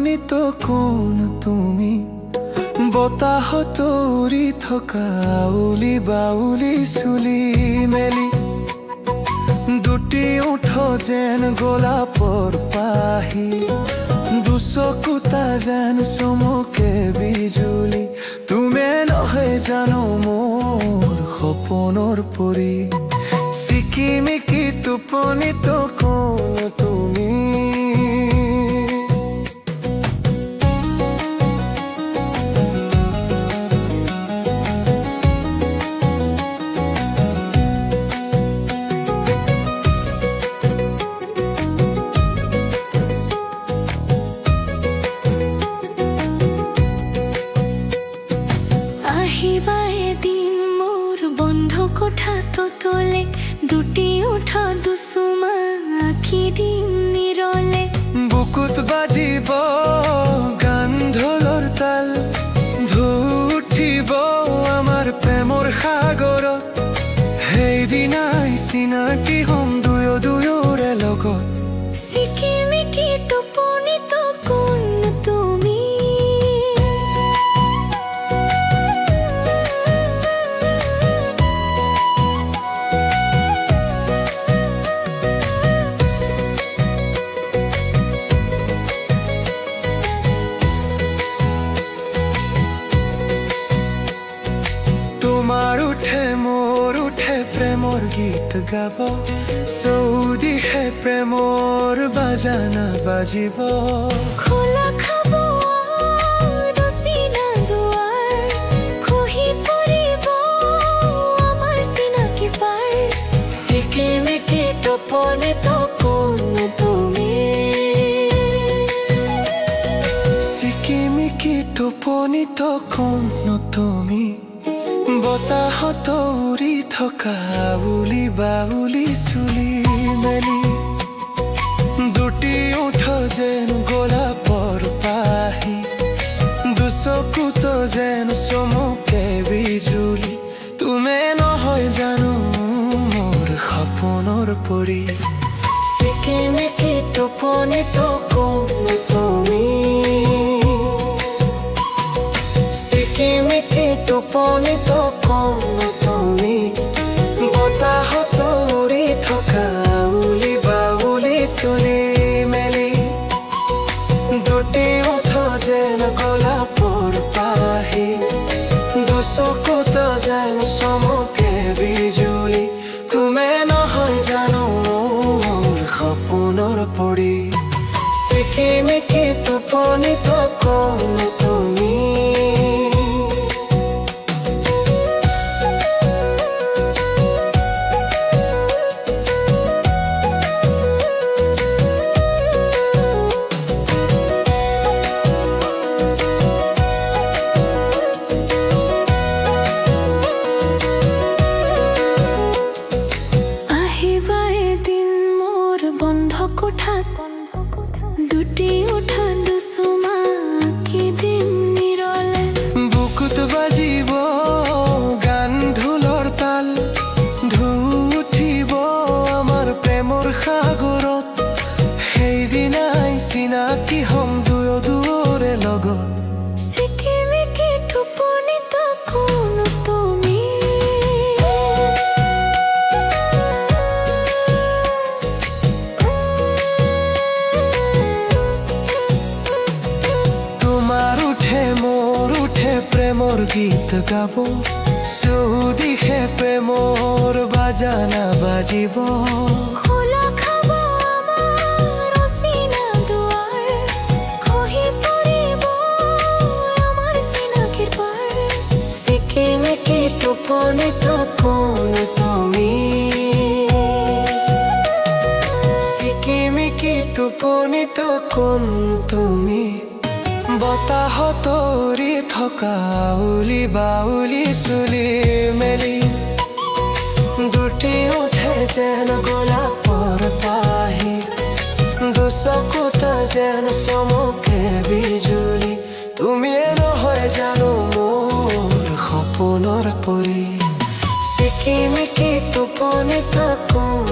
উপনীত কোন তুমি বতাহত উৰি থকা উলি বাউলি চুলি মেলি দুটি ওঠ যেন গোলাপৰ পাহি দুচকুতা যেন চমকে বিজুলি তুমি নহয় জানো মোৰ সপোনৰ পৰি চিকিমিকি টোপনিত কোন তুমি দুটি উঠা দুসুমা আখি দিম নিৰলে বুকুত বাজিব গান ঢোলৰ তাল ঢৌ উঠিব আমাৰ প্ৰেমৰ সাগৰত সেইদিনাই চিনাকি হম দুয়োৰে লগত চিকিমিকি টোপনিত কোন তুমি তোমাৰ উঠে মোৰ উঠে প্ৰেমৰ গীত গাব চৌদিশে প্ৰেমৰ বাজানা বাজিব খোলা খাব ৰচিনা দুৱাৰ খহি পৰিব আমাৰ চিনাকিৰ পাৰ চিকিমিকি টোপনিত কোন তুমি চিকিমিকি টোপনিত কোন তুমি বতাহত উৰি থকা উলি বাউলি চুলি মেলি দুটি ওঠ যেন গোলাপৰ পাহি দুচকুত যেন চমকে বিজুলি তুমি নহয় জানো মোৰ সপোনৰ পৰি চিকিমিকি টোপনিত কোন তুমি চিকিমিকি টোপনিত কোন তুমি বতাহত উৰি থকা উলি বাউলি চুলি মেলি দুটি ওঠ যেন গোলাপৰ পাহি দুচকুত যেন চমকে বিজুলি তুমি নহয় জানো মোৰ সপোনৰ পৰি চিকিমিকি টোপনিত কোন তুমি দুটি উঠা দুসুমা আখি দিম নিৰলে বুকুত বাজিব গান ঢোলৰ তাল ঢৌ উঠিব আমাৰ প্ৰেমৰ সাগৰত সেইদিনাই চিনাকি হম দুয়োৰে লগত চিকিমিকি টোপনিত কোন তুমি প্ৰেমৰ গীত গাব চৌদিশে প্ৰেমৰ বাজানা বাজিব খোলা খাব আমাৰ ৰচিনা দুৱাৰ খহি পৰিব আমাৰ চিনাকিৰ পাৰ চিকিমিকি টোপনিত কোন তুমি চিকিমিকি টোপনিত কোন তুমি বতাহত উৰি থকা উলি বাউলি চুলি মেলি দুটি উঠে যেন গোলাপৰ পাহি দুচকুত যেন চমকে বিজুলি তুমি নহয় জানো মোৰ সপোনৰ পৰি চিকিমিকি টোপনিত কোন